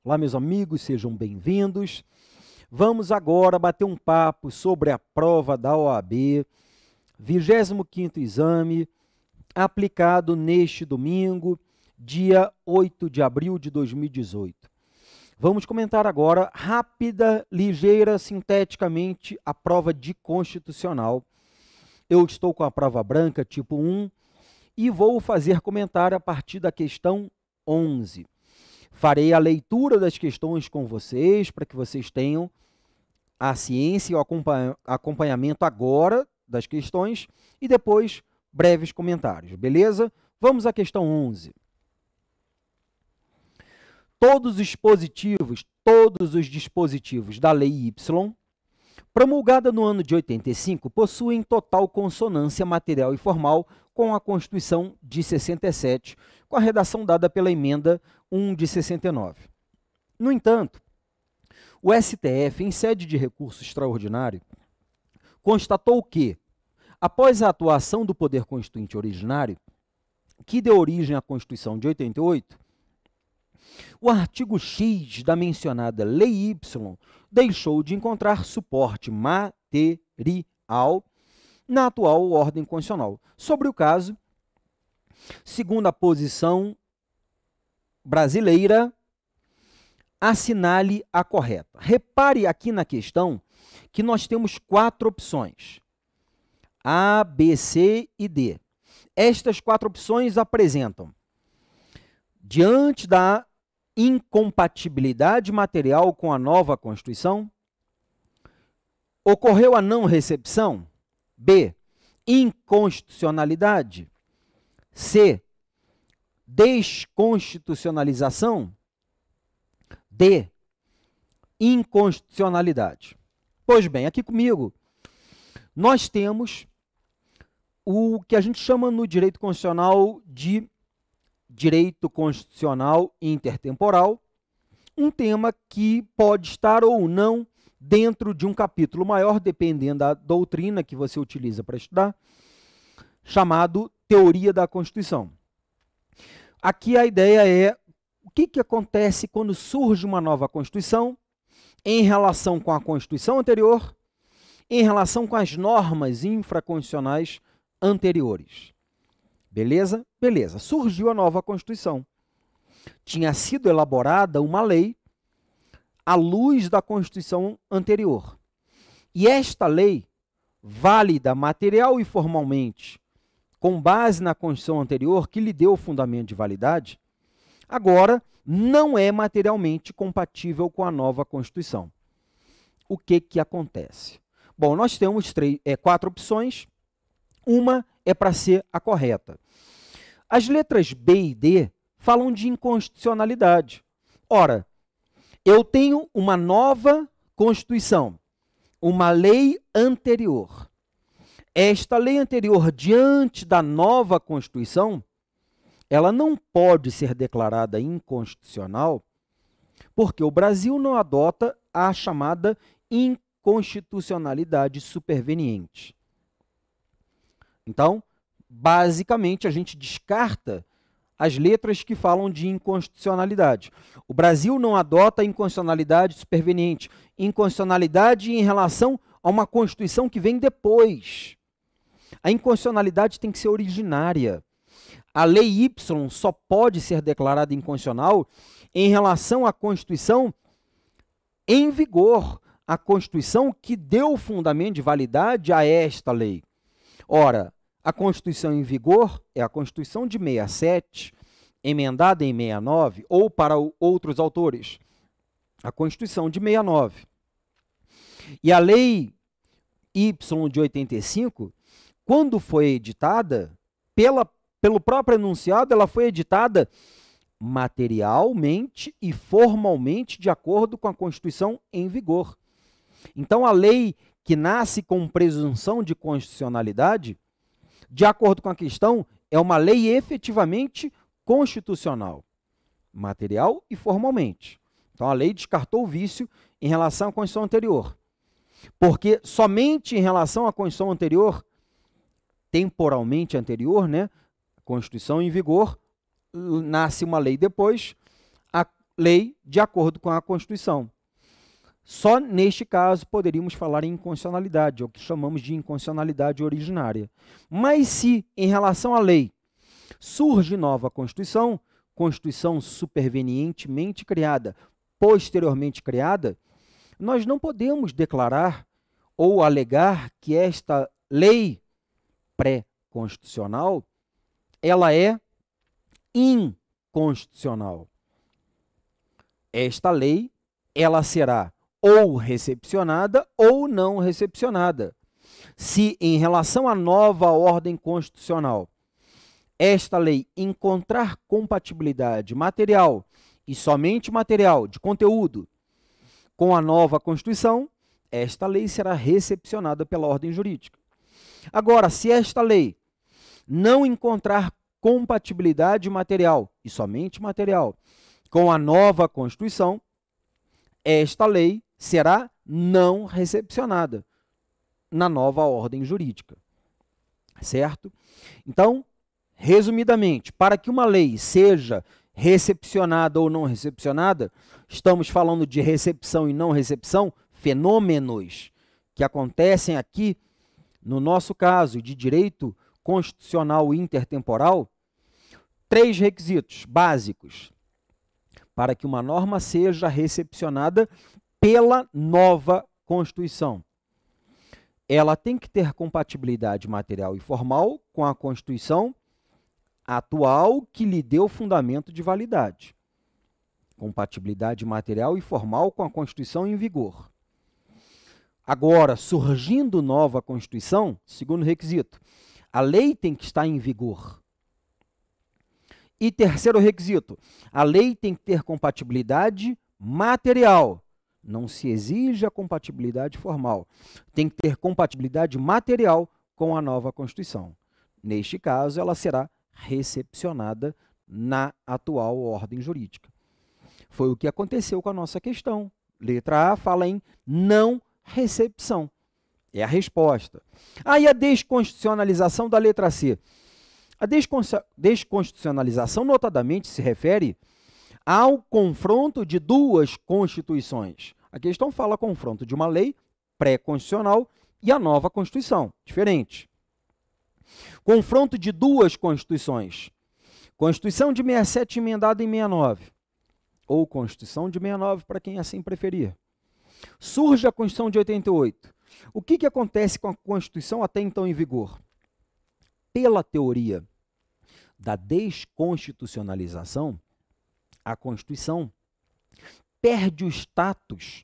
Olá, meus amigos, sejam bem-vindos. Vamos agora bater um papo sobre a prova da OAB, 25º exame, aplicado neste domingo, dia 8 de abril de 2018. Vamos comentar agora, rápida, ligeira, sinteticamente, a prova de constitucional. Eu estou com a prova branca, tipo 1, e vou fazer comentário a partir da questão 11. Farei a leitura das questões com vocês, para que vocês tenham a ciência e o acompanhamento agora das questões e depois breves comentários, beleza? Vamos à questão 11. Todos os dispositivos da Lei Y, promulgada no ano de 85, possuem total consonância material e formal com a Constituição de 67, com a redação dada pela emenda 1 de 69. No entanto, o STF, em sede de recurso extraordinário, constatou que, após a atuação do Poder Constituinte originário, que deu origem à Constituição de 88, o artigo X da mencionada Lei Y deixou de encontrar suporte material na atual ordem constitucional. Sobre o caso, segundo a posição brasileira, assinale a correta. Repare aqui na questão que nós temos 4 opções, A, B, C e D. Estas 4 opções apresentam, diante da incompatibilidade material com a nova Constituição, ocorreu a não recepção, B, inconstitucionalidade, C, desconstitucionalização, D, inconstitucionalidade. Pois bem, aqui comigo, nós temos o que a gente chama no direito constitucional de direito constitucional intertemporal, um tema que pode estar ou não dentro de um capítulo maior, dependendo da doutrina que você utiliza para estudar, chamado Teoria da Constituição. Aqui a ideia é o que acontece quando surge uma nova Constituição em relação com a Constituição anterior, em relação com as normas infraconstitucionais anteriores. Beleza? Beleza. Surgiu a nova Constituição. Tinha sido elaborada uma lei à luz da Constituição anterior. E esta lei, válida material e formalmente, com base na Constituição anterior, que lhe deu o fundamento de validade, agora não é materialmente compatível com a nova Constituição. O que acontece? Bom, nós temos 4 opções, uma é para ser a correta. As letras B e D falam de inconstitucionalidade. Ora, eu tenho uma nova Constituição, uma lei anterior. Esta lei anterior, diante da nova Constituição, ela não pode ser declarada inconstitucional porque o Brasil não adota a chamada inconstitucionalidade superveniente. Então, basicamente, a gente descarta as letras que falam de inconstitucionalidade. O Brasil não adota a inconstitucionalidade superveniente, inconstitucionalidade em relação a uma Constituição que vem depois. A inconstitucionalidade tem que ser originária. A Lei Y só pode ser declarada inconstitucional em relação à Constituição em vigor, a Constituição que deu o fundamento de validade a esta lei. Ora, a Constituição em vigor é a Constituição de 67, emendada em 69, ou para outros autores, a Constituição de 69. E a Lei Y de 85, quando foi editada, pelo próprio enunciado, ela foi editada materialmente e formalmente de acordo com a Constituição em vigor. Então, a lei que nasce com presunção de constitucionalidade, de acordo com a questão, é uma lei efetivamente constitucional, material e formalmente. Então, a lei descartou o vício em relação à Constituição anterior, porque somente em relação à Constituição anterior, temporalmente anterior, né, a Constituição em vigor, nasce uma lei depois, a lei de acordo com a Constituição. Só neste caso poderíamos falar em inconstitucionalidade, é o que chamamos de inconstitucionalidade originária. Mas se, em relação à lei, surge nova Constituição, Constituição supervenientemente criada, posteriormente criada, nós não podemos declarar ou alegar que esta lei pré-constitucional ela é inconstitucional. Esta lei ela será ou recepcionada ou não recepcionada. Se, em relação à nova ordem constitucional, esta lei encontrar compatibilidade material e somente material, de conteúdo, com a nova Constituição, esta lei será recepcionada pela ordem jurídica. Agora, se esta lei não encontrar compatibilidade material e somente material com a nova Constituição, esta lei será não recepcionada na nova ordem jurídica, certo? Então, resumidamente, para que uma lei seja recepcionada ou não recepcionada, estamos falando de recepção e não recepção, fenômenos que acontecem aqui, no nosso caso, de direito constitucional intertemporal, 3 requisitos básicos para que uma norma seja recepcionada pela nova Constituição. Ela tem que ter compatibilidade material e formal com a Constituição atual que lhe deu fundamento de validade. Compatibilidade material e formal com a Constituição em vigor. Agora, surgindo nova Constituição, segundo requisito, a lei tem que estar em vigor. E terceiro requisito, a lei tem que ter compatibilidade material. Não se exige a compatibilidade formal. Tem que ter compatibilidade material com a nova Constituição. Neste caso, ela será recepcionada na atual ordem jurídica. Foi o que aconteceu com a nossa questão. Letra A fala em não recepção. É a resposta. Aí a desconstitucionalização da letra C. A desconstitucionalização, notadamente, se refere ao confronto de 2 constituições. A questão fala confronto de uma lei pré-constitucional e a nova Constituição, diferente. Confronto de 2 constituições. Constituição de 67 emendada em 69, ou Constituição de 69, para quem assim preferir. Surge a Constituição de 88. O que acontece com a Constituição até então em vigor? Pela teoria da desconstitucionalização, a Constituição perde o status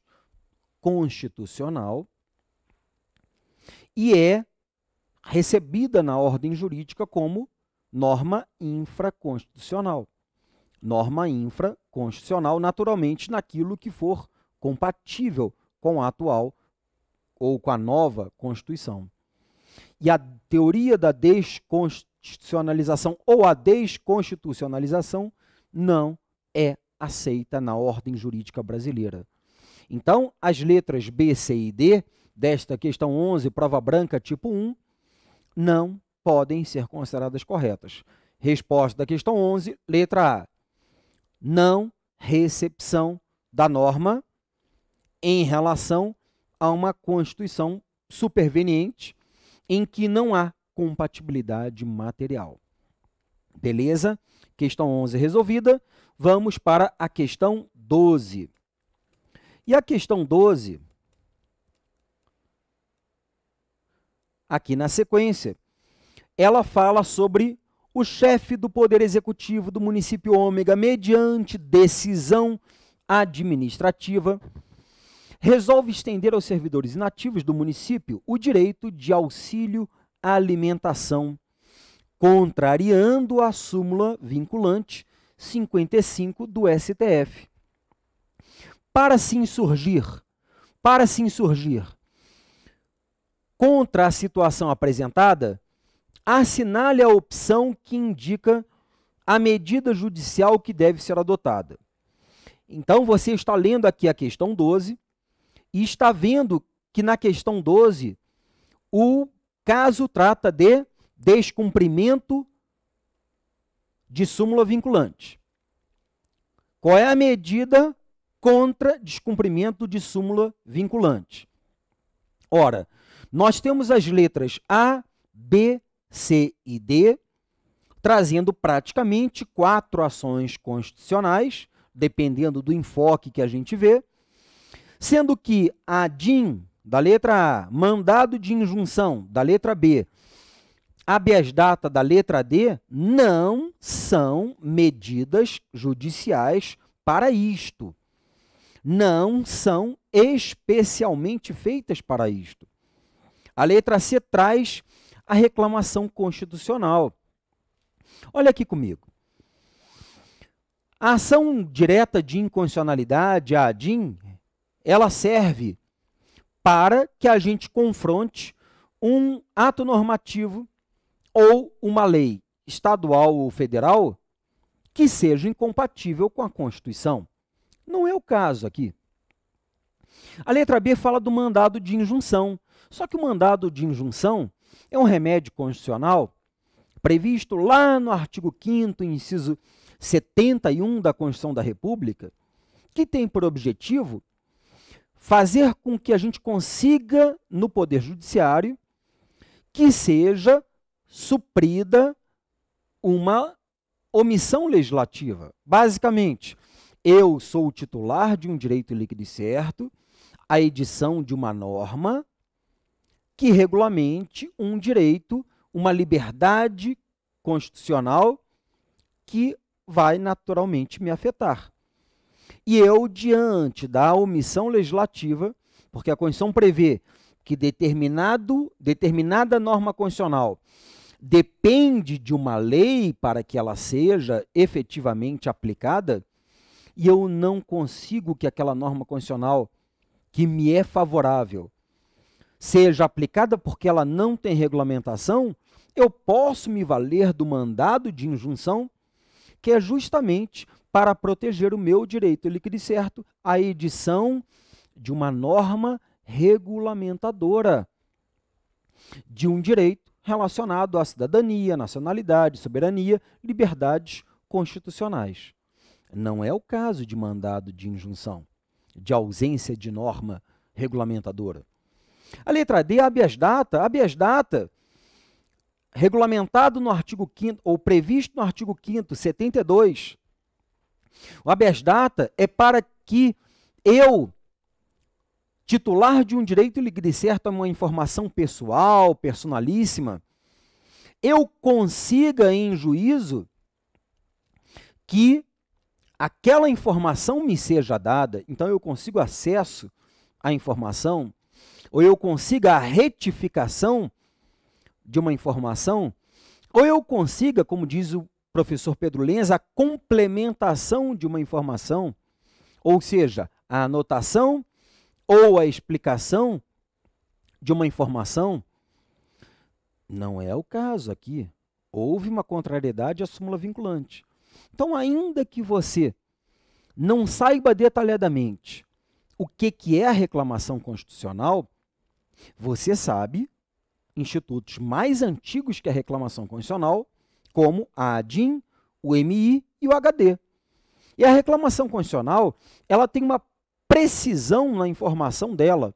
constitucional e é recebida na ordem jurídica como norma infraconstitucional. Norma infraconstitucional, naturalmente, naquilo que for compatível com a atual ou com a nova Constituição. E a teoria da desconstitucionalização ou a desconstitucionalização não é aceita na ordem jurídica brasileira. Então, as letras B, C e D desta questão 11, prova branca tipo 1, não podem ser consideradas corretas. Resposta da questão 11, letra A. Não recepção da norma em relação a uma Constituição superveniente em que não há compatibilidade material. Beleza? Questão 11 resolvida. Vamos para a questão 12. E a questão 12, aqui na sequência, ela fala sobre o chefe do Poder Executivo do município Ômega, mediante decisão administrativa, resolve estender aos servidores inativos do município o direito de auxílio à alimentação, contrariando a súmula vinculante 55 do STF. Para se insurgir contra a situação apresentada, assinale a opção que indica a medida judicial que deve ser adotada. Então, você está lendo aqui a questão 12 e está vendo que na questão 12 o caso trata de descumprimento de súmula vinculante. Qual é a medida contra descumprimento de súmula vinculante? Ora, nós temos as letras A, B, C e D, trazendo praticamente 4 ações constitucionais, dependendo do enfoque que a gente vê, sendo que a DIN, da letra A, mandado de injunção, da letra B, habeas data, da letra D, não são medidas judiciais para isto. Não são especialmente feitas para isto. A letra C traz a reclamação constitucional. Olha aqui comigo. A ação direta de inconstitucionalidade, a ADIM, ela serve para que a gente confronte um ato normativo ou uma lei estadual ou federal que seja incompatível com a Constituição. Não é o caso aqui. A letra B fala do mandado de injunção. Só que o mandado de injunção é um remédio constitucional previsto lá no artigo 5º, inciso 71 da Constituição da República, que tem por objetivo fazer com que a gente consiga, no Poder Judiciário, que seja suprida uma omissão legislativa. Basicamente, eu sou o titular de um direito líquido e certo, a edição de uma norma que regulamente um direito, uma liberdade constitucional que vai naturalmente me afetar. E eu, diante da omissão legislativa, porque a Constituição prevê que determinada norma constitucional depende de uma lei para que ela seja efetivamente aplicada, e eu não consigo que aquela norma constitucional que me é favorável seja aplicada porque ela não tem regulamentação, eu posso me valer do mandado de injunção, que é justamente para proteger o meu direito líquido e certo, a edição de uma norma regulamentadora de um direito relacionado à cidadania, nacionalidade, soberania, liberdades constitucionais. Não é o caso de mandado de injunção, de ausência de norma regulamentadora. A letra D, habeas data, regulamentado no artigo 5º, ou previsto no artigo 5º, 72. O habeas data é para que eu, titular de um direito líquido e certo a uma informação pessoal, personalíssima, eu consiga em juízo que aquela informação me seja dada, então eu consigo acesso à informação, ou eu consiga a retificação de uma informação, ou eu consiga, como diz o professor Pedro Lenz, a complementação de uma informação, ou seja, a anotação ou a explicação de uma informação. Não é o caso aqui. Houve uma contrariedade à súmula vinculante. Então, ainda que você não saiba detalhadamente o que é a reclamação constitucional, você sabe institutos mais antigos que a reclamação constitucional, como a ADIM, o MI e o HD. E a reclamação constitucional, ela tem uma precisão na informação dela.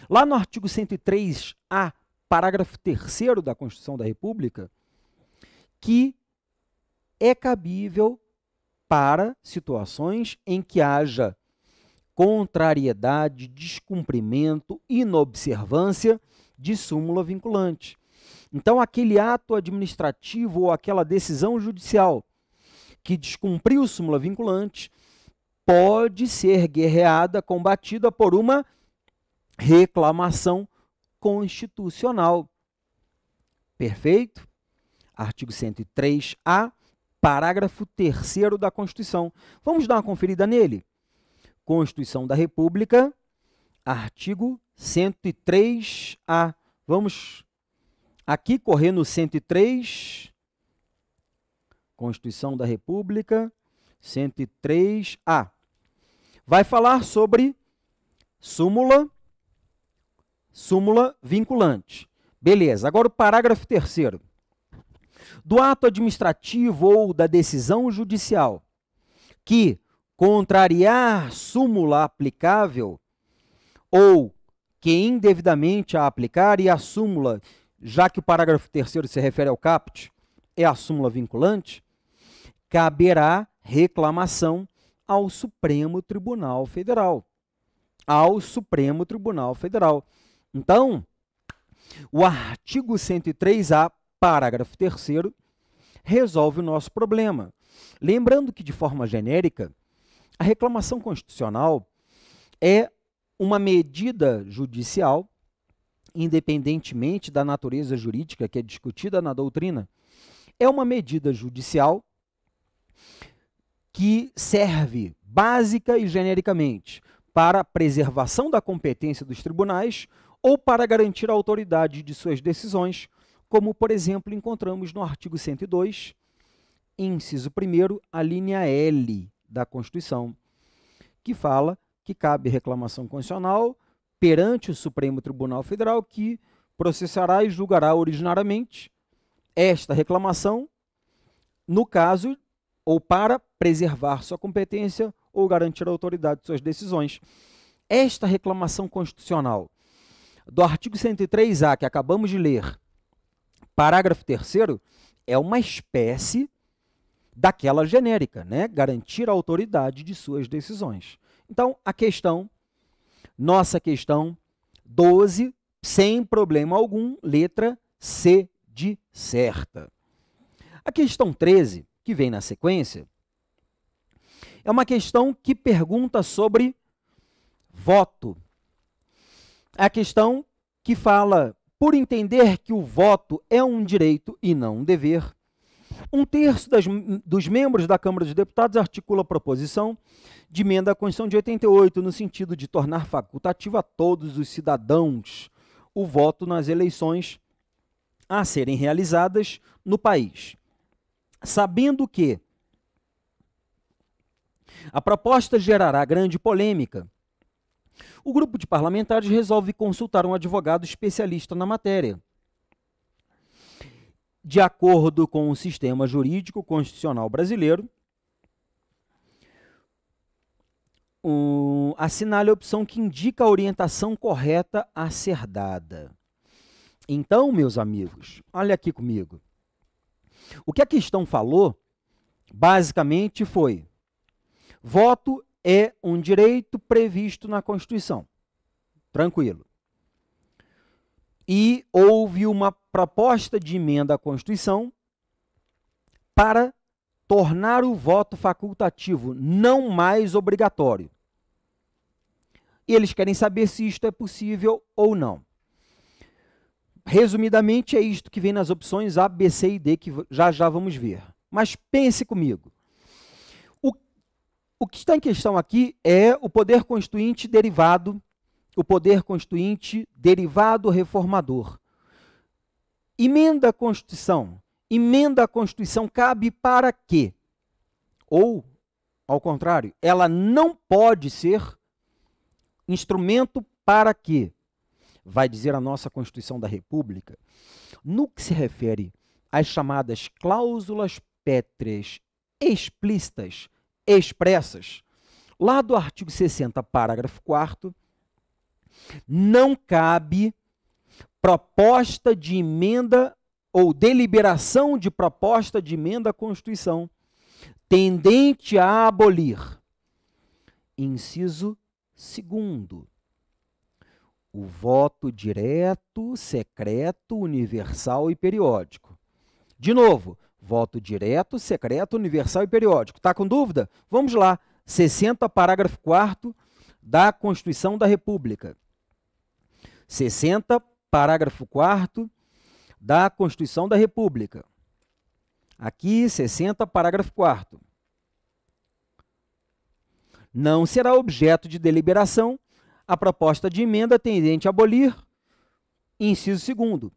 Lá no artigo 103A, parágrafo 3º da Constituição da República, que é cabível para situações em que haja contrariedade, descumprimento, inobservância de súmula vinculante. Então, aquele ato administrativo ou aquela decisão judicial que descumpriu súmula vinculante pode ser guerreada, combatida por uma reclamação constitucional. Perfeito? Artigo 103A, parágrafo 3º da Constituição. Vamos dar uma conferida nele? Constituição da República, artigo 103A. Vamos aqui correr no 103, Constituição da República, 103A. Vai falar sobre súmula vinculante. Beleza, agora o parágrafo 3º. Do ato administrativo ou da decisão judicial que contrariar súmula aplicável ou que indevidamente a aplicar, e a súmula, já que o parágrafo 3º se refere ao caput, é a súmula vinculante, caberá reclamação ao Supremo Tribunal Federal. Ao Supremo Tribunal Federal. Então, o artigo 103A, parágrafo 3º, resolve o nosso problema. Lembrando que, de forma genérica, a reclamação constitucional é uma medida judicial, independentemente da natureza jurídica que é discutida na doutrina, é uma medida judicial que serve básica e genericamente para a preservação da competência dos tribunais ou para garantir a autoridade de suas decisões, como, por exemplo, encontramos no artigo 102, inciso 1º, a linha L da Constituição, que fala que cabe reclamação constitucional perante o Supremo Tribunal Federal, que processará e julgará originariamente esta reclamação, no caso, ou para preservar sua competência ou garantir a autoridade de suas decisões. Esta reclamação constitucional do artigo 103A, que acabamos de ler, parágrafo 3º, é uma espécie daquela genérica, né? Garantir a autoridade de suas decisões. Então, a questão, nossa questão 12, sem problema algum, letra C de certa. A questão 13, que vem na sequência, é uma questão que pergunta sobre voto. É a questão que fala, por entender que o voto é um direito e não um dever, 1/3 dos membros da Câmara dos Deputados articula a proposição de emenda à Constituição de 88, no sentido de tornar facultativo a todos os cidadãos o voto nas eleições a serem realizadas no país. Sabendo que a proposta gerará grande polêmica, o grupo de parlamentares resolve consultar um advogado especialista na matéria. De acordo com o sistema jurídico constitucional brasileiro, assinale a opção que indica a orientação correta a ser dada. Então, meus amigos, olha aqui comigo. O que a questão falou, basicamente, foi: voto é um direito previsto na Constituição. Tranquilo. E houve uma proposta de emenda à Constituição para tornar o voto facultativo, não mais obrigatório. E eles querem saber se isto é possível ou não. Resumidamente, é isto que vem nas opções A, B, C e D, que já já vamos ver. Mas pense comigo. O que está em questão aqui é o poder constituinte derivado, reformador. Emenda à Constituição. Emenda à Constituição cabe para quê? Ou, ao contrário, ela não pode ser instrumento para quê? Vai dizer a nossa Constituição da República, no que se refere às chamadas cláusulas pétreas explícitas, expressas, lá do artigo 60, parágrafo 4º, não cabe proposta de emenda ou deliberação de proposta de emenda à Constituição tendente a abolir. Inciso 2º. O voto direto, secreto, universal e periódico. De novo, voto direto, secreto, universal e periódico. Está com dúvida? Vamos lá. 60, parágrafo 4º da Constituição da República. 60, parágrafo 4º da Constituição da República. Aqui, 60, parágrafo 4º. Não será objeto de deliberação a proposta de emenda tendente a abolir, inciso 2º,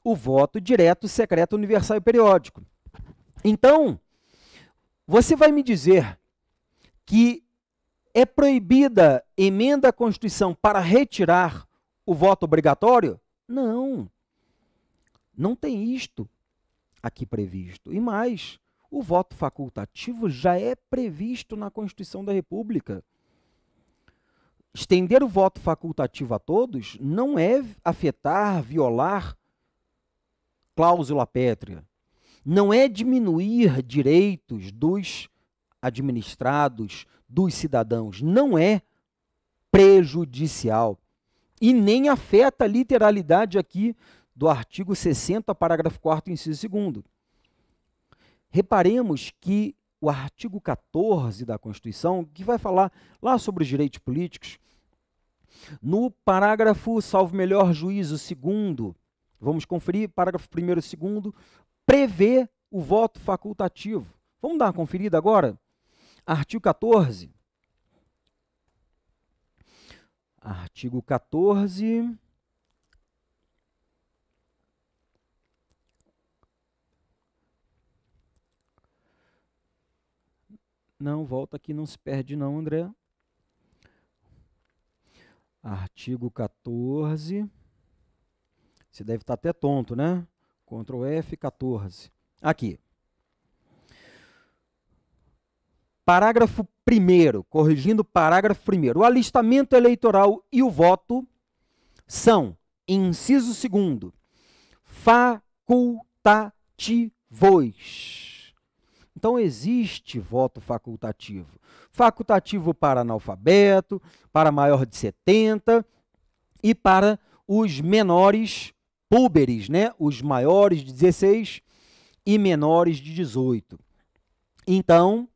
o voto direto, secreto, universal e periódico. Então, você vai me dizer que é proibida emenda à Constituição para retirar o voto obrigatório? Não. Não tem isto aqui previsto. E mais, O voto facultativo já é previsto na Constituição da República. Estender o voto facultativo a todos não é afetar, violar cláusula pétrea. Não é diminuir direitos dos administrados, dos cidadãos. Não é prejudicial. E nem afeta a literalidade aqui do artigo 60, parágrafo 4º, inciso 2º. Reparemos que o artigo 14 da Constituição, que vai falar lá sobre os direitos políticos, no parágrafo, salvo melhor juízo, 2º, vamos conferir, parágrafo 1º e 2º, prevê o voto facultativo. Vamos dar uma conferida agora? Artigo 14. Artigo 14. Não, volta aqui, não se perde não, André. Artigo 14. Você deve estar até tonto, né? Ctrl F, 14. Aqui. Parágrafo 1º, corrigindo o parágrafo 1º. O alistamento eleitoral e o voto são, inciso 2º, facultativos. Então, existe voto facultativo. Facultativo para analfabeto, para maior de 70 e para os menores púberes, né? Os maiores de 16 e menores de 18. Então,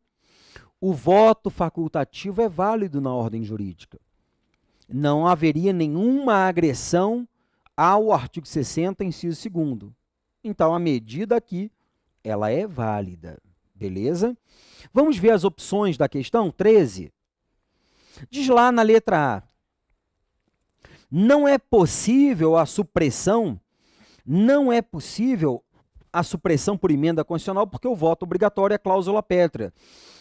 o voto facultativo é válido na ordem jurídica. Não haveria nenhuma agressão ao artigo 60, inciso 2º. Então, a medida aqui, ela é válida. Beleza? Vamos ver as opções da questão 13. Diz lá na letra A. Não é possível a supressão por emenda constitucional porque o voto obrigatório é cláusula pétrea.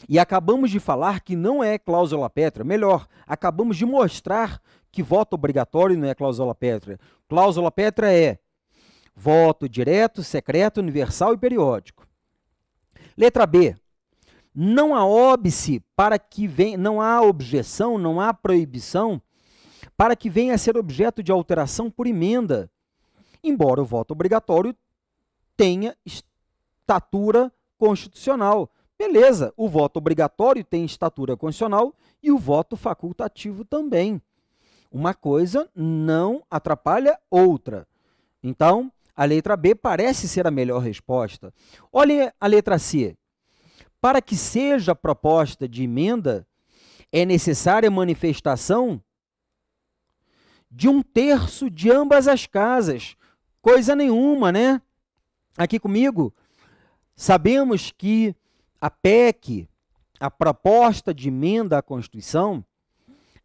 E acabamos de falar que não é cláusula pétrea. Melhor, acabamos de mostrar que voto obrigatório não é cláusula pétrea. Cláusula pétrea é voto direto, secreto, universal e periódico. Letra B. Não há óbice para que venha, não há objeção, não há proibição para que venha a ser objeto de alteração por emenda, embora o voto obrigatório tenha estatura constitucional. Beleza, o voto obrigatório tem estatura constitucional e o voto facultativo também. Uma coisa não atrapalha outra. Então, a letra B parece ser a melhor resposta. Olhem a letra C. Para que seja proposta de emenda, é necessária a manifestação de 1/3 de ambas as casas. Coisa nenhuma, né? Aqui comigo, sabemos que a PEC, a proposta de emenda à Constituição,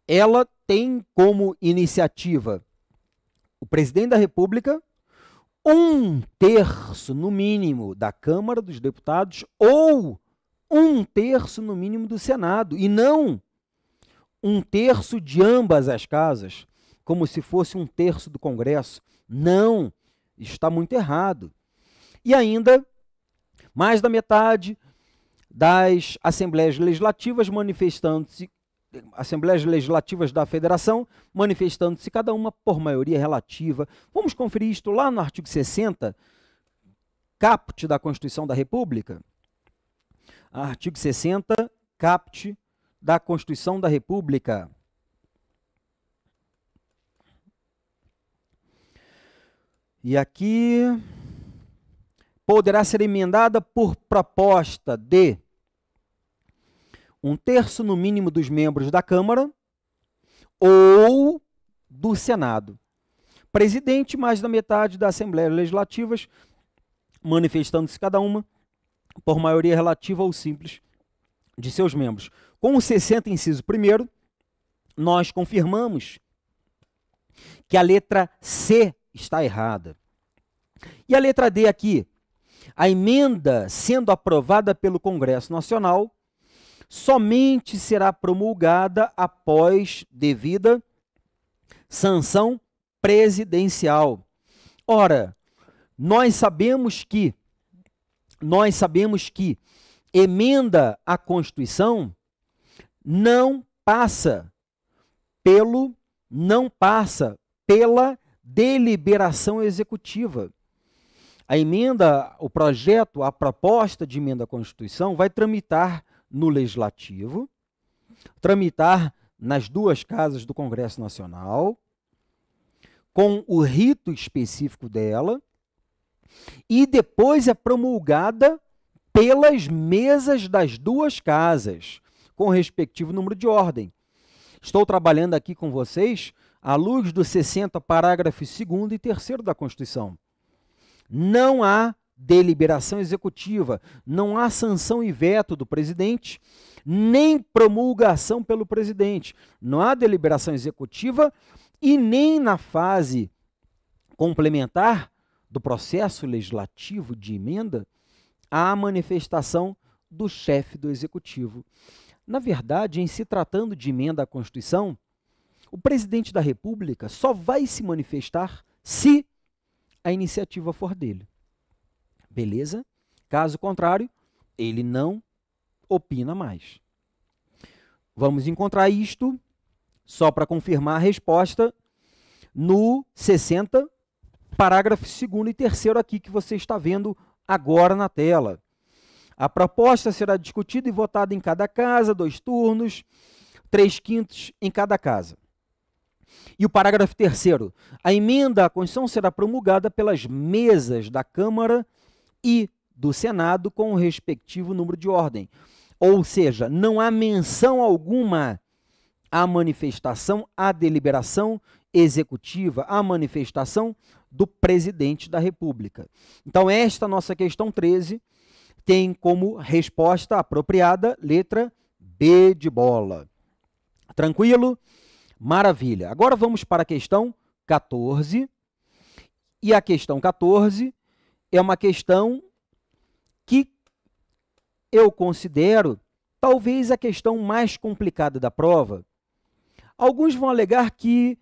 ela tem como iniciativa o presidente da República, 1/3, no mínimo, da Câmara dos Deputados ou 1/3, no mínimo, do Senado, e não 1/3 de ambas as casas, como se fosse 1/3 do Congresso. Não, isso está muito errado. E ainda, mais da metade das Assembleias Legislativas manifestando-se, Assembleias Legislativas da Federação, manifestando-se cada uma por maioria relativa. Vamos conferir isto lá no artigo 60, caput da Constituição da República. Artigo 60, caput da Constituição da República. E aqui poderá ser emendada por proposta de 1/3 no mínimo dos membros da Câmara ou do Senado. Presidente, mais da metade das Assembleias Legislativas, manifestando-se cada uma por maioria relativa ou simples de seus membros. Com o 60, inciso 1º, nós confirmamos que a letra C está errada. E a letra D aqui, a emenda sendo aprovada pelo Congresso Nacional, somente será promulgada após devida sanção presidencial. Ora, nós sabemos que emenda à Constituição não passa pela deliberação executiva. A emenda, o projeto, a proposta de emenda à Constituição vai tramitar no Legislativo, tramitar nas duas casas do Congresso Nacional, com o rito específico dela, e depois é promulgada pelas mesas das duas casas, com o respectivo número de ordem. Estou trabalhando aqui com vocês à luz do 60, parágrafos 2º e 3º da Constituição. Não há deliberação executiva, não há sanção e veto do presidente, nem promulgação pelo presidente. Não há deliberação executiva e nem na fase complementar do processo legislativo de emenda há manifestação do chefe do executivo. Na verdade, em se tratando de emenda à Constituição, o presidente da República só vai se manifestar se a iniciativa for dele. Beleza? Caso contrário, ele não opina mais. Vamos encontrar isto, só para confirmar a resposta, no 60, parágrafo 2º e 3º aqui que você está vendo agora na tela. A proposta será discutida e votada em cada casa, 2 turnos, 3/5 em cada casa. E o parágrafo 3º, a emenda à Constituição será promulgada pelas mesas da Câmara e do Senado com o respectivo número de ordem. Ou seja, não há menção alguma à manifestação, à deliberação executiva, à manifestação do presidente da República. Então, esta nossa questão 13 tem como resposta apropriada letra B de bola. Tranquilo? Maravilha. Agora vamos para a questão 14. E a questão 14 é uma questão que eu considero talvez a questão mais complicada da prova. Alguns vão alegar que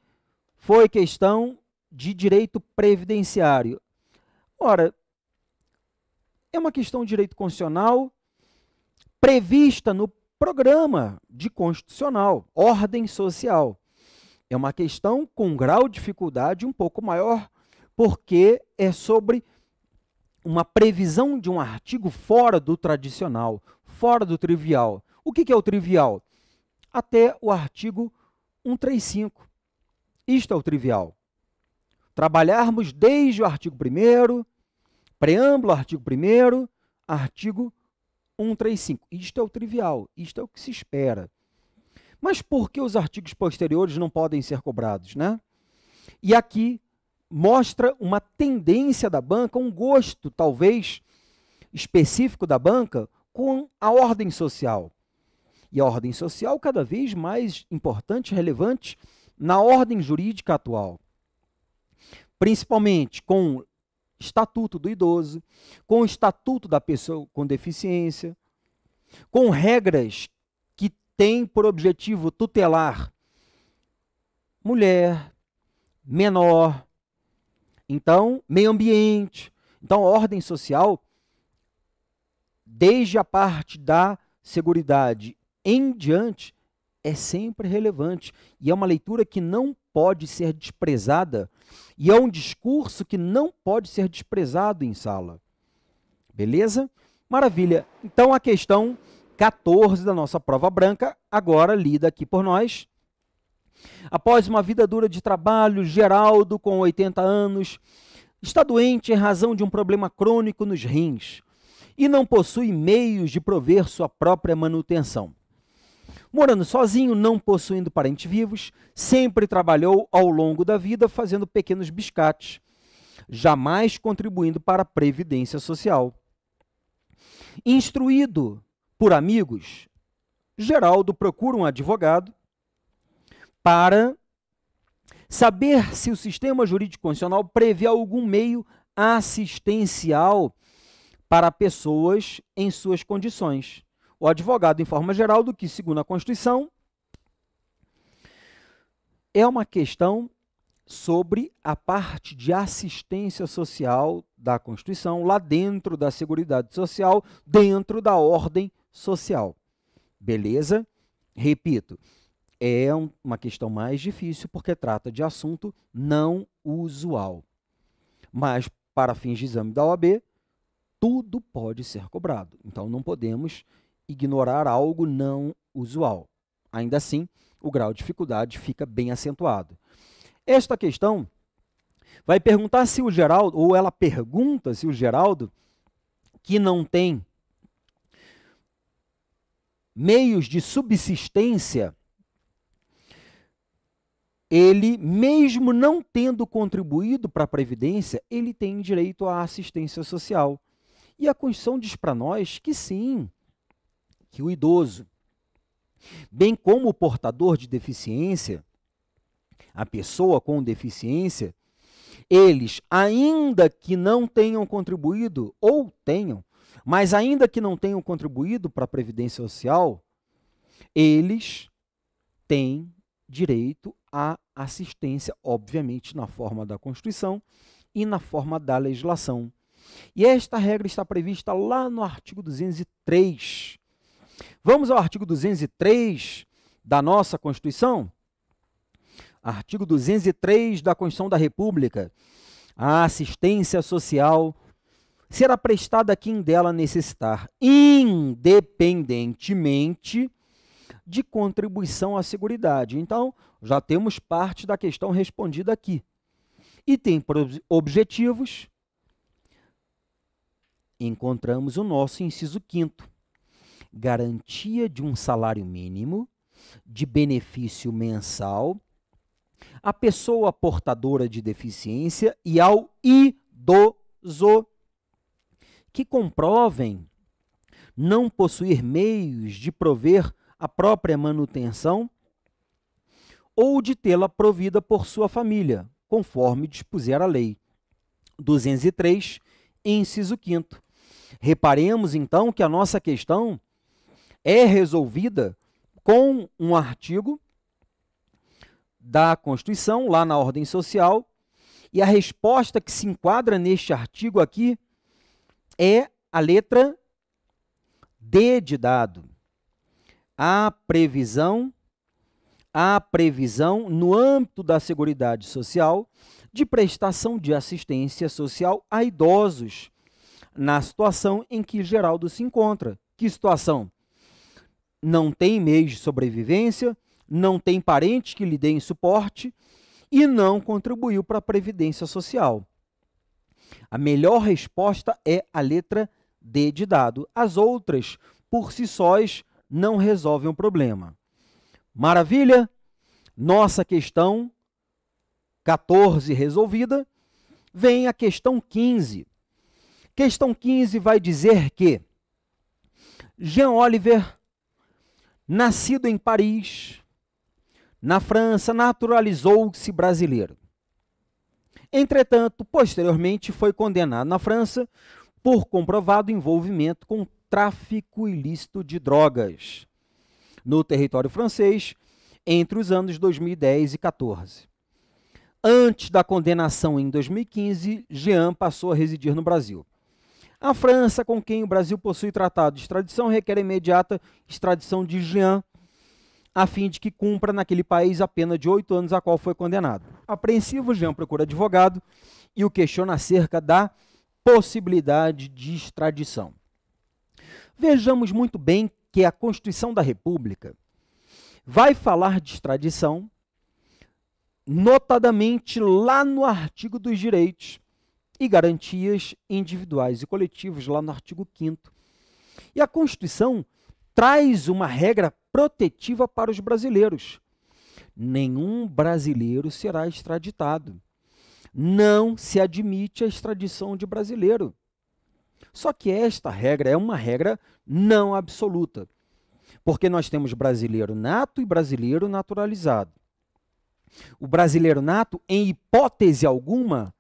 foi questão de direito previdenciário. Ora, é uma questão de direito constitucional prevista no programa de constitucional, ordem social. É uma questão com um grau de dificuldade um pouco maior, porque é sobre uma previsão de um artigo fora do tradicional, fora do trivial. O que é o trivial? Até o artigo 135. Isto é o trivial. Trabalharmos desde o artigo 1º, preâmbulo, artigo 1º, artigo 135. Isto é o trivial, isto é o que se espera. Mas por que os artigos posteriores não podem ser cobrados, né? E aqui mostra uma tendência da banca, um gosto, talvez, específico da banca com a ordem social. E a ordem social cada vez mais importante e relevante na ordem jurídica atual. Principalmente com o Estatuto do Idoso, com o Estatuto da Pessoa com Deficiência, com regras que têm por objetivo tutelar mulher, menor, então, meio ambiente. Então, a ordem social, desde a parte da seguridade em diante, é sempre relevante. E é uma leitura que não pode ser desprezada. E é um discurso que não pode ser desprezado em sala. Beleza? Maravilha. Então, a questão 14 da nossa prova branca, agora lida aqui por nós. Após uma vida dura de trabalho, Geraldo, com 80 anos, está doente em razão de um problema crônico nos rins e não possui meios de prover sua própria manutenção. Morando sozinho, não possuindo parentes vivos, sempre trabalhou ao longo da vida fazendo pequenos biscates, jamais contribuindo para a previdência social. Instruído por amigos, Geraldo procura um advogado para saber se o sistema jurídico constitucional prevê algum meio assistencial para pessoas em suas condições. O advogado informa Geraldo que, segundo a Constituição, é uma questão sobre a parte de assistência social da Constituição, lá dentro da Seguridade Social, dentro da ordem social. Beleza? Repito, é uma questão mais difícil porque trata de assunto não usual. Mas, para fins de exame da OAB, tudo pode ser cobrado. Então, não podemos ignorar algo não usual. Ainda assim, o grau de dificuldade fica bem acentuado. Esta questão vai perguntar se o Geraldo, ou ela pergunta se o Geraldo, que não tem meios de subsistência, ele, mesmo não tendo contribuído para a Previdência, ele tem direito à assistência social. E a Constituição diz para nós que sim, que o idoso, bem como o portador de deficiência, a pessoa com deficiência, eles, ainda que não tenham contribuído, ou tenham, mas ainda que não tenham contribuído para a Previdência Social, eles têm direito à assistência, obviamente, na forma da Constituição e na forma da legislação. E esta regra está prevista lá no artigo 203. Vamos ao artigo 203 da nossa Constituição? Artigo 203 da Constituição da República. A assistência social será prestada a quem dela necessitar, independentemente de contribuição à Seguridade. Então, já temos parte da questão respondida aqui. E tem por objetivos, encontramos o nosso inciso 5º, garantia de um salário mínimo, de benefício mensal, à pessoa portadora de deficiência e ao idoso que comprovem não possuir meios de prover a própria manutenção ou de tê-la provida por sua família, conforme dispuser a lei. 203, inciso 5º. Reparemos, então, que a nossa questão é resolvida com um artigo da Constituição, lá na ordem social, e a resposta que se enquadra neste artigo aqui é a letra D de dado. A previsão no âmbito da Seguridade Social de prestação de assistência social a idosos, na situação em que Geraldo se encontra. Que situação? Não tem meios de sobrevivência, não tem parentes que lhe deem suporte e não contribuiu para a Previdência Social. A melhor resposta é a letra D de dado. As outras, por si sós, não resolvem o problema. Maravilha? Nossa questão 14 resolvida. Vem a questão 15. Questão 15 vai dizer que Jean Oliver, nascido em Paris, na França, naturalizou-se brasileiro. Entretanto, posteriormente foi condenado na França por comprovado envolvimento com tráfico ilícito de drogas no território francês entre os anos 2010 e 2014. Antes da condenação em 2015, Jean passou a residir no Brasil. A França, com quem o Brasil possui tratado de extradição, requer a imediata extradição de Jean, a fim de que cumpra naquele país a pena de 8 anos a qual foi condenado. Apreensivo, Jean procura advogado e o questiona acerca da possibilidade de extradição. Vejamos muito bem que a Constituição da República vai falar de extradição, notadamente lá no artigo dos direitos e garantias individuais e coletivos, lá no artigo 5º. E a Constituição traz uma regra protetiva para os brasileiros. Nenhum brasileiro será extraditado. Não se admite a extradição de brasileiro. Só que esta regra é uma regra não absoluta, porque nós temos brasileiro nato e brasileiro naturalizado. O brasileiro nato, em hipótese alguma,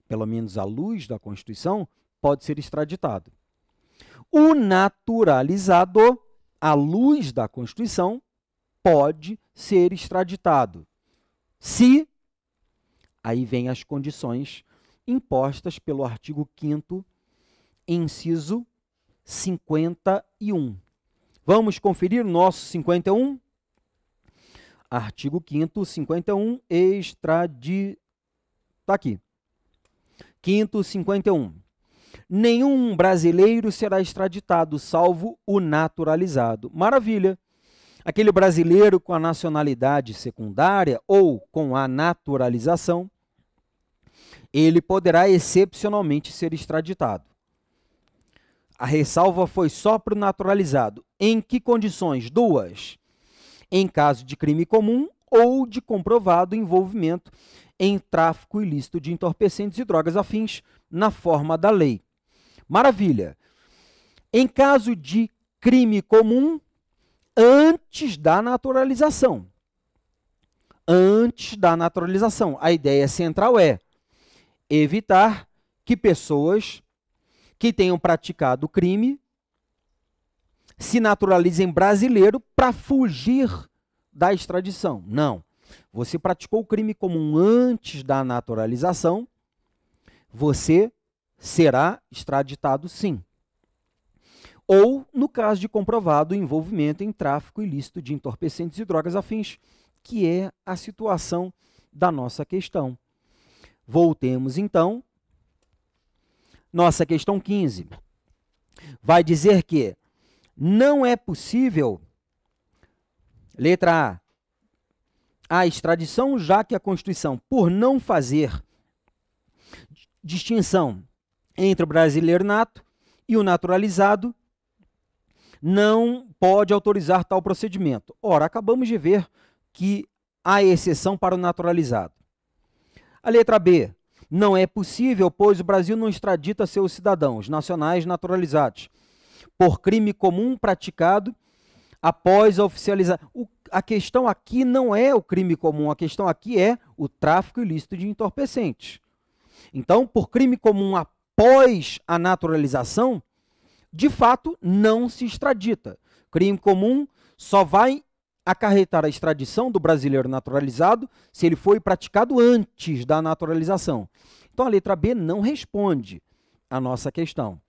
pelo menos à luz da Constituição, pode ser extraditado. O naturalizado, à luz da Constituição, pode ser extraditado. Se, aí vem as condições impostas pelo artigo 5º, inciso 51. Vamos conferir o nosso 51? Artigo 5º, 51, Tá aqui. 5º, 51. Nenhum brasileiro será extraditado, salvo o naturalizado. Maravilha! Aquele brasileiro com a nacionalidade secundária ou com a naturalização, ele poderá excepcionalmente ser extraditado. A ressalva foi só para o naturalizado. Em que condições? Duas. Em caso de crime comum ou de comprovado envolvimento em tráfico ilícito de entorpecentes e drogas afins na forma da lei. Maravilha! Em caso de crime comum, antes da naturalização. Antes da naturalização. A ideia central é evitar que pessoas que tenham praticado crime se naturalizem brasileiro para fugir da extradição. Não. Você praticou o crime comum antes da naturalização, você será extraditado sim. Ou, no caso de comprovado envolvimento em tráfico ilícito de entorpecentes e drogas afins, que é a situação da nossa questão. Voltemos, então. Nossa questão 15 vai dizer que não é possível, letra A extradição, já que a Constituição, por não fazer distinção entre o brasileiro nato e o naturalizado, não pode autorizar tal procedimento. Ora, acabamos de ver que há exceção para o naturalizado. A letra B, não é possível, pois o Brasil não extradita seus cidadãos nacionais naturalizados por crime comum praticado após a oficialização. A questão aqui não é o crime comum, a questão aqui é o tráfico ilícito de entorpecentes. Então, por crime comum após a naturalização, de fato, não se extradita. Crime comum só vai acarretar a extradição do brasileiro naturalizado se ele foi praticado antes da naturalização. Então, a letra B não responde à nossa questão.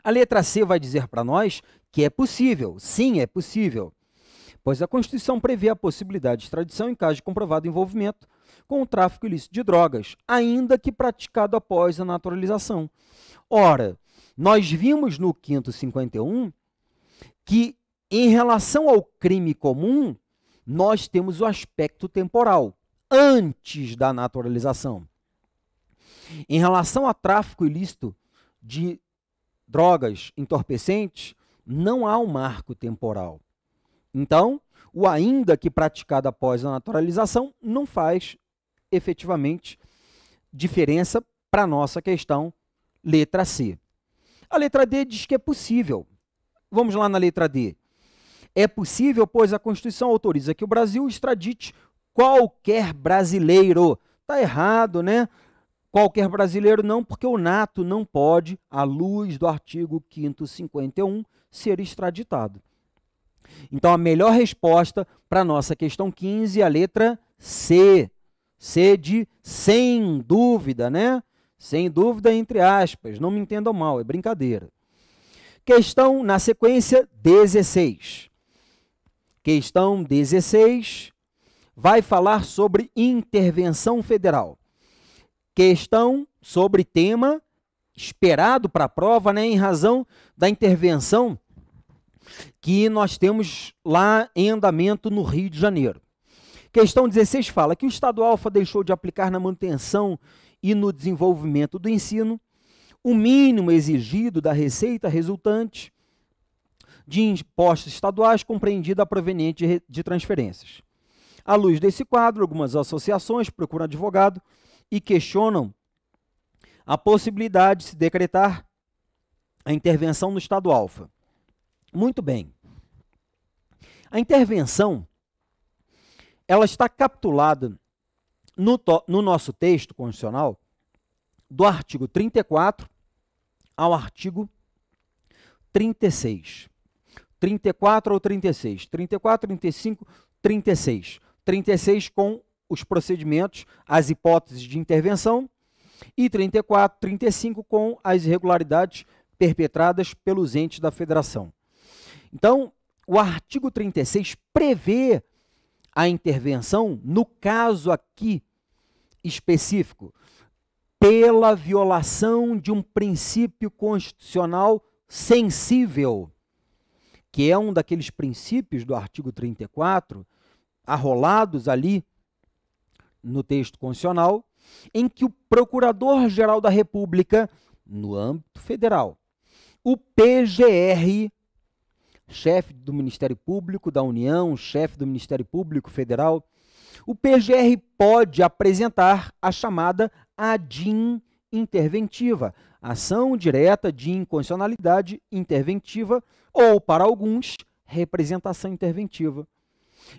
A letra C vai dizer para nós que é possível. Sim, é possível, pois a Constituição prevê a possibilidade de extradição em caso de comprovado envolvimento com o tráfico ilícito de drogas, ainda que praticado após a naturalização. Ora, nós vimos no 5º 51 que, em relação ao crime comum, nós temos o aspecto temporal, antes da naturalização. Em relação a tráfico ilícito de drogas entorpecentes, não há um marco temporal. Então, o ainda que praticado após a naturalização não faz efetivamente diferença para a nossa questão, letra C. A letra D diz que é possível. Vamos lá na letra D. É possível, pois a Constituição autoriza que o Brasil extradite qualquer brasileiro. Está errado, né? Qualquer brasileiro não, porque o nato não pode, à luz do artigo 5º 51, ser extraditado. Então, a melhor resposta para a nossa questão 15 é a letra C. C de sem dúvida, né? Sem dúvida, entre aspas, não me entendam mal, é brincadeira. Questão, na sequência, 16. Questão 16 vai falar sobre intervenção federal. Questão sobre tema esperado para a prova, né, em razão da intervenção que nós temos lá em andamento no Rio de Janeiro. Questão 16 fala que o Estado Alfa deixou de aplicar na manutenção e no desenvolvimento do ensino o mínimo exigido da receita resultante de impostos estaduais compreendida proveniente de transferências. À luz desse quadro, algumas associações procuram advogado e questionam a possibilidade de se decretar a intervenção no Estado Alfa. Muito bem. A intervenção, ela está capitulada no nosso texto constitucional do artigo 34 ao artigo 36. 34 ou 36. 34, 35, 36. 36 com os procedimentos, as hipóteses de intervenção, E 34, 35 com as irregularidades perpetradas pelos entes da federação. Então, o artigo 36 prevê a intervenção, no caso aqui específico, pela violação de um princípio constitucional sensível, que é um daqueles princípios do artigo 34, arrolados ali no texto constitucional, em que o Procurador-Geral da República, no âmbito federal, o PGR, chefe do Ministério Público da União, chefe do Ministério Público Federal, o PGR pode apresentar a chamada ADIM interventiva, ação direta de inconstitucionalidade interventiva, ou, para alguns, representação interventiva.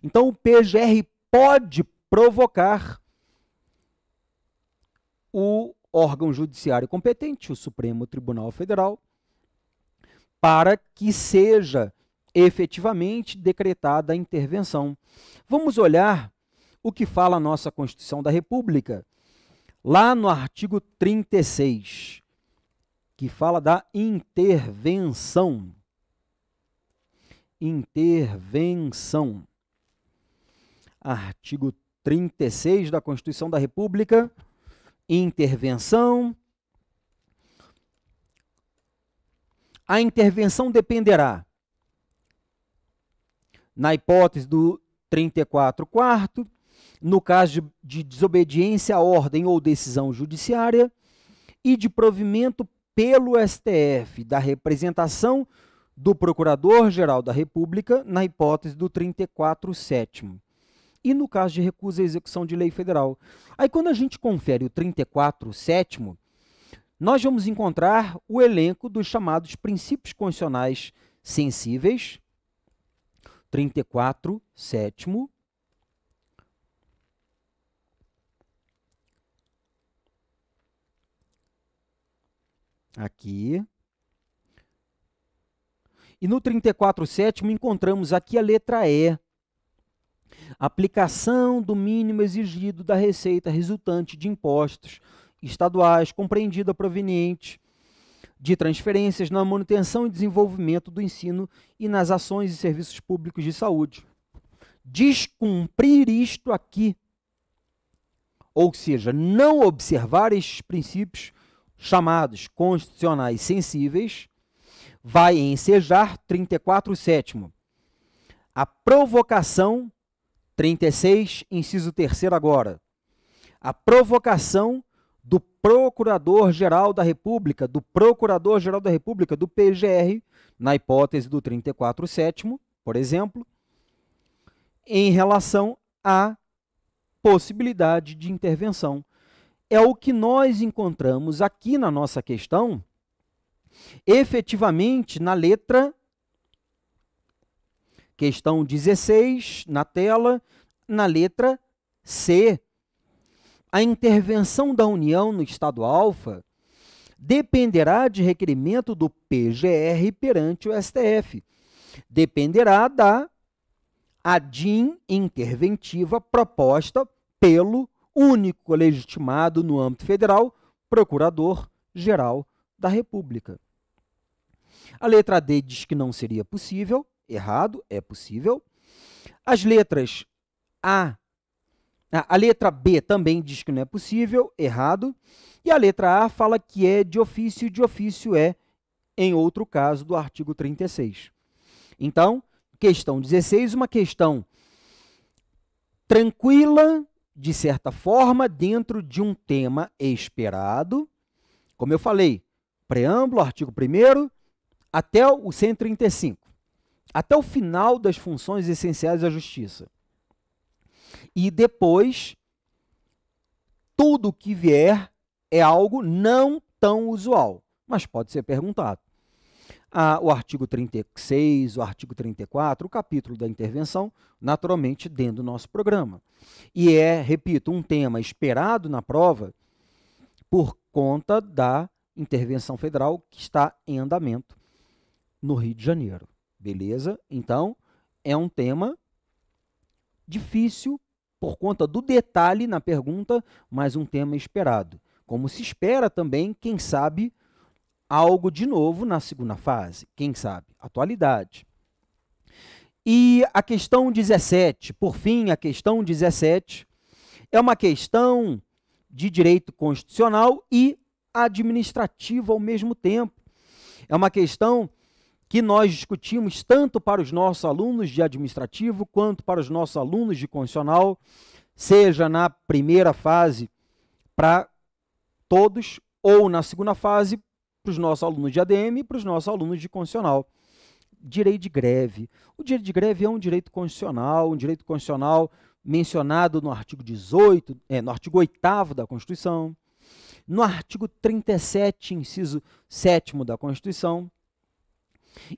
Então, o PGR pode provocar o órgão judiciário competente, o Supremo Tribunal Federal, para que seja efetivamente decretada a intervenção. Vamos olhar o que fala a nossa Constituição da República, lá no artigo 36, que fala da intervenção. Intervenção. Artigo 36 da Constituição da República, intervenção. A intervenção dependerá, na hipótese do 34º, no caso de desobediência à ordem ou decisão judiciária e de provimento pelo STF da representação do Procurador-Geral da República, na hipótese do 34º. E no caso de recusa à execução de lei federal. Aí, quando a gente confere o 34º, nós vamos encontrar o elenco dos chamados princípios constitucionais sensíveis, 34º, aqui. E no 34º encontramos aqui a letra E, aplicação do mínimo exigido da receita resultante de impostos estaduais, compreendida proveniente de transferências na manutenção e desenvolvimento do ensino e nas ações e serviços públicos de saúde. Descumprir isto aqui, ou seja, não observar estes princípios chamados constitucionais sensíveis, vai ensejar 34º. A provocação, 36, inciso 3º agora. A provocação do Procurador-Geral da República, do PGR, na hipótese do 34º, por exemplo, em relação à possibilidade de intervenção. É o que nós encontramos aqui na nossa questão, efetivamente na letra, questão 16, na tela, na letra C. A intervenção da União no Estado alfa dependerá de requerimento do PGR perante o STF. Dependerá da ADIM interventiva proposta pelo único legitimado no âmbito federal, Procurador-Geral da República. A letra D diz que não seria possível, errado, é possível. As letras A letra B também diz que não é possível, errado. E a letra A fala que é de ofício é, em outro caso, do artigo 36. Então, questão 16, uma questão tranquila, de certa forma, dentro de um tema esperado. Como eu falei, preâmbulo, artigo 1º, até o 135, até o final das funções essenciais da Justiça. E depois, tudo o que vier é algo não tão usual, mas pode ser perguntado. O artigo 36, o artigo 34, o capítulo da intervenção, naturalmente dentro do nosso programa. E é, repito, um tema esperado na prova por conta da intervenção federal que está em andamento no Rio de Janeiro. Beleza? Então, é um tema difícil por conta do detalhe na pergunta, mas um tema esperado. como se espera também, quem sabe, algo de novo na segunda fase, quem sabe, atualidade. E a questão 17, por fim, a questão 17 é uma questão de direito constitucional e administrativo ao mesmo tempo. É uma questão que nós discutimos tanto para os nossos alunos de administrativo quanto para os nossos alunos de constitucional, seja na primeira fase para todos ou na segunda fase para os nossos alunos de ADM e para os nossos alunos de constitucional. Direito de greve. O direito de greve é um direito constitucional mencionado no artigo 18, no artigo 8º da Constituição, no artigo 37, inciso 7º da Constituição,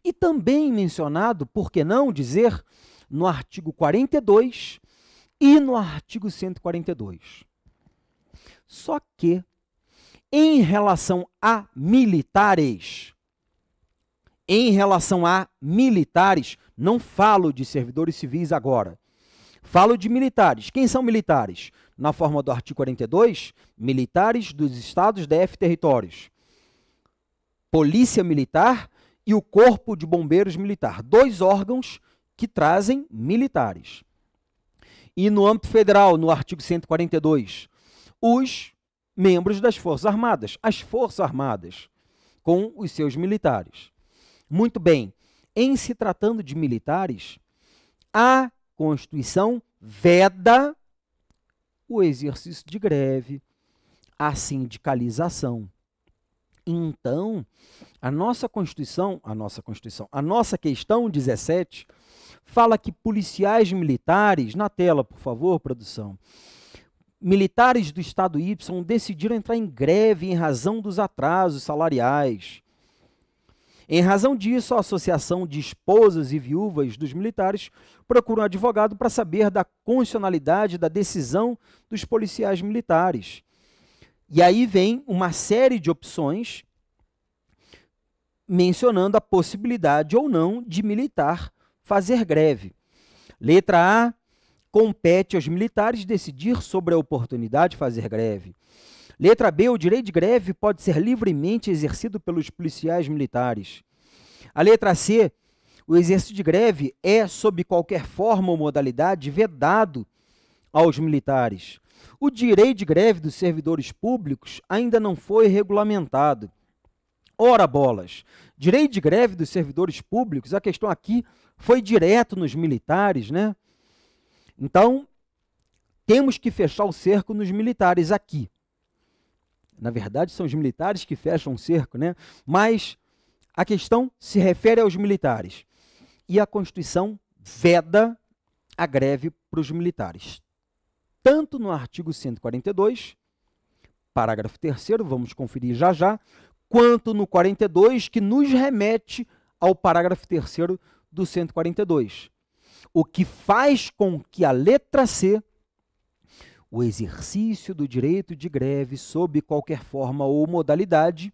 e também mencionado, por que não dizer, no artigo 42 e no artigo 142. Só que, em relação a militares, não falo de servidores civis agora, falo de militares. Quem são militares? Na forma do artigo 42, militares dos estados, DF, territórios. Polícia Militar e o Corpo de Bombeiros Militar. 2 órgãos que trazem militares. E no âmbito federal, no artigo 142, os membros das Forças Armadas, as Forças Armadas, com os seus militares. Muito bem, em se tratando de militares, a Constituição veda o exercício de greve, a sindicalização. Então, a nossa questão 17 fala que policiais militares, na tela, por favor, produção, militares do estado Y decidiram entrar em greve em razão dos atrasos salariais. Em razão disso, a Associação de Esposas e Viúvas dos Militares procura um advogado para saber da constitucionalidade da decisão dos policiais militares. E aí vem uma série de opções mencionando a possibilidade ou não de militar fazer greve. Letra A, compete aos militares decidir sobre a oportunidade de fazer greve. Letra B, o direito de greve pode ser livremente exercido pelos policiais militares. A letra C, o exercício de greve é, sob qualquer forma ou modalidade, vedado aos militares. O direito de greve dos servidores públicos ainda não foi regulamentado. Ora bolas, direito de greve dos servidores públicos, a questão aqui foi direto nos militares, né? Então, temos que fechar o cerco nos militares aqui. Na verdade, são os militares que fecham o cerco, né? Mas a questão se refere aos militares. E a Constituição veda a greve para os militares. Tanto no artigo 142, parágrafo 3º, vamos conferir já já, quanto no 42, que nos remete ao parágrafo 3º do 142. O que faz com que a letra C, o exercício do direito de greve sob qualquer forma ou modalidade,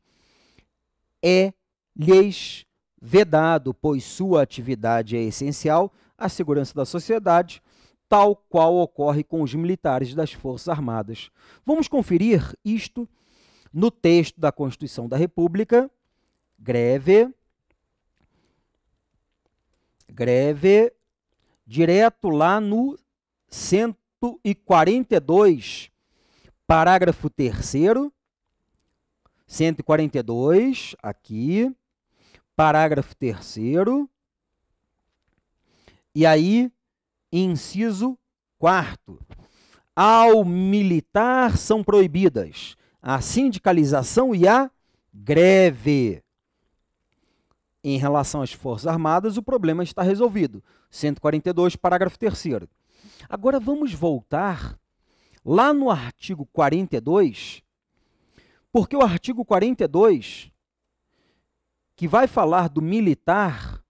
é lhes vedado, pois sua atividade é essencial à segurança da sociedade, tal qual ocorre com os militares das Forças Armadas. Vamos conferir isto no texto da Constituição da República. Greve, direto lá no 142, parágrafo 3º, 142, aqui, parágrafo 3º, e aí, inciso 4º, ao militar são proibidas a sindicalização e a greve. Em relação às Forças Armadas, o problema está resolvido. 142, parágrafo 3º. Agora vamos voltar lá no artigo 42, porque o artigo 42, que vai falar do militar,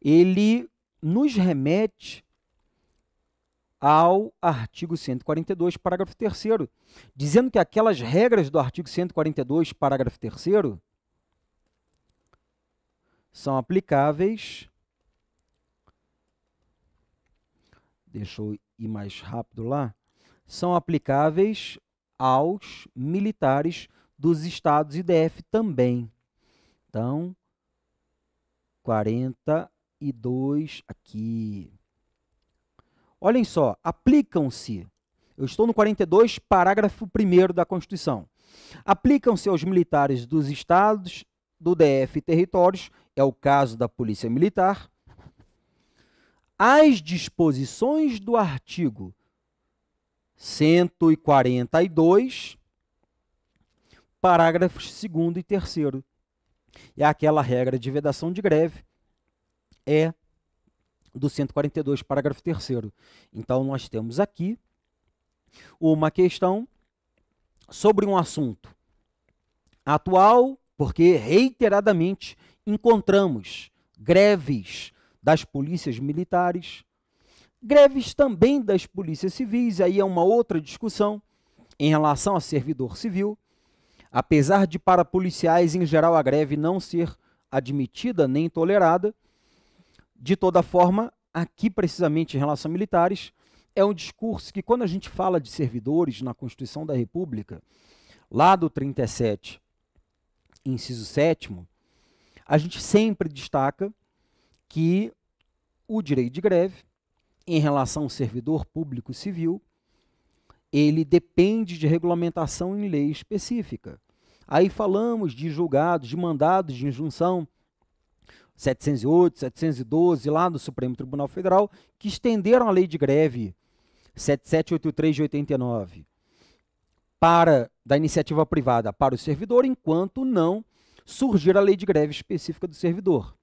ele nos remete ao artigo 142, parágrafo 3º, dizendo que aquelas regras do artigo 142, parágrafo 3º, são aplicáveis deixa eu ir mais rápido lá, são aplicáveis aos militares dos estados e DF também. Então, 42 aqui. Olhem só, aplicam-se, eu estou no 42, parágrafo 1º da Constituição. Aplicam-se aos militares dos estados, do DF e territórios, é o caso da Polícia Militar, as disposições do artigo 142, parágrafos 2º e 3º. E aquela regra de vedação de greve é do 142, parágrafo 3º. Então, nós temos aqui uma questão sobre um assunto atual, porque reiteradamente encontramos greves das polícias militares, greves também das polícias civis, aí é uma outra discussão em relação a servidor civil, apesar de para policiais em geral a greve não ser admitida nem tolerada, de toda forma, aqui precisamente em relação a militares, é um discurso que quando a gente fala de servidores na Constituição da República, lá do 37, inciso 7º, a gente sempre destaca que o direito de greve, em relação ao servidor público civil, ele depende de regulamentação em lei específica. Aí falamos de julgados, de mandados de injunção, 708, 712, lá do Supremo Tribunal Federal, que estenderam a lei de greve 7783 de 89 da iniciativa privada para o servidor, enquanto não surgir a lei de greve específica do servidor.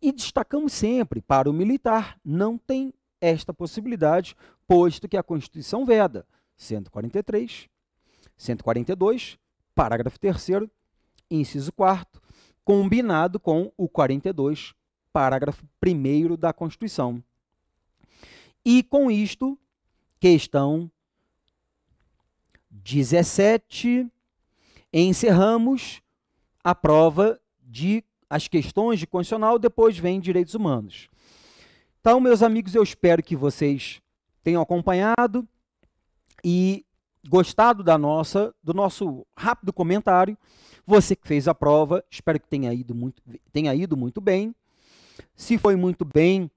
E destacamos sempre, para o militar, não tem esta possibilidade, posto que a Constituição veda 143, 142, parágrafo 3º, inciso 4º, combinado com o 42, parágrafo 1º da Constituição. E com isto, questão 17, encerramos a prova de as questões de constitucional, depois vem direitos humanos. Então, meus amigos, eu espero que vocês tenham acompanhado e gostado do nosso rápido comentário. Você que fez a prova, espero que tenha ido muito bem. Se foi muito bem,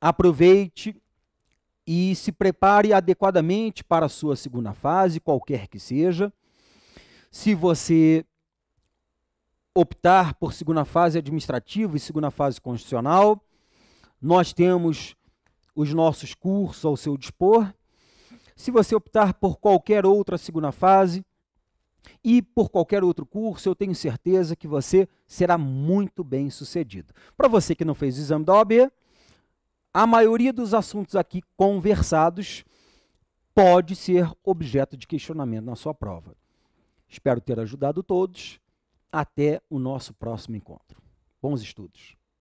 aproveite e se prepare adequadamente para a sua segunda fase, qualquer que seja. Se você optar por segunda fase administrativa e segunda fase constitucional, nós temos os nossos cursos ao seu dispor. Se você optar por qualquer outra segunda fase e por qualquer outro curso, eu tenho certeza que você será muito bem sucedido. Para você que não fez o exame da OAB, a maioria dos assuntos aqui conversados pode ser objeto de questionamento na sua prova. Espero ter ajudado todos. Até o nosso próximo encontro. Bons estudos!